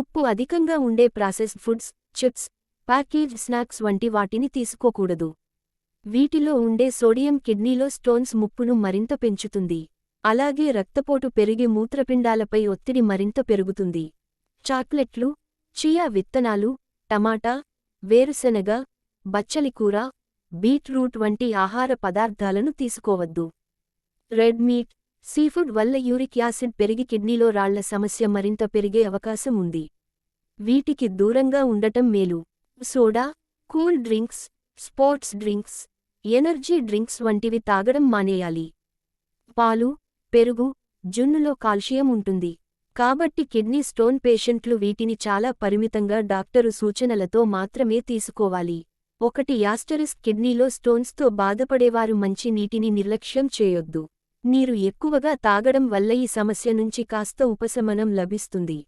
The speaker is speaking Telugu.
ఉప్పు అధికంగా ఉండే processed foods, chips, packaged snacks వంటి వాటిని తీసుకోకూడదు. వీటిలో ఉండే సోడియం కిడ్నీలో స్టోన్స్ ముప్పును మరింత పెంచుతుంది. అలాగే రక్తపోటు పెరిగి మూత్రపిండాలపై ఒత్తిడి మరింత పెరుగుతుంది. చాక్లెట్లు, చియా విత్తనాలు, టమాటా, వేరుశెనగ, బచ్చలికూర, బీట్రూట్ వంటి ఆహార పదార్థాలను తీసుకోవద్దు. రెడ్ మీట్, సీఫుడ్ వల్ల యూరిక్ యాసిడ్ పెరిగి కిడ్నీలో రాళ్ల సమస్య మరింత పెరిగే అవకాశం ఉంది. వీటికి దూరంగా ఉండటం మేలు. Soda, cool drinks, sports drinks, energy drinks వంటివి తాగడం మానేయాలి. పాలు, పెరుగు, జున్నులో కాల్షియం ఉంటుంది. కాబట్టి కిడ్నీ స్టోన్ పేషెంట్లు వీటిని చాలా పరిమితంగా డాక్టరు సూచనలతో మాత్రమే తీసుకోవాలి. 1 కిడ్నీలో స్టోన్స్తో బాధపడేవారు మంచి నీటిని నిర్లక్ష్యం చేయొద్దు. నీరు ఎక్కువగా తాగడం వల్ల ఈ సమస్య నుంచి కాస్త ఉపశమనం లభిస్తుంది.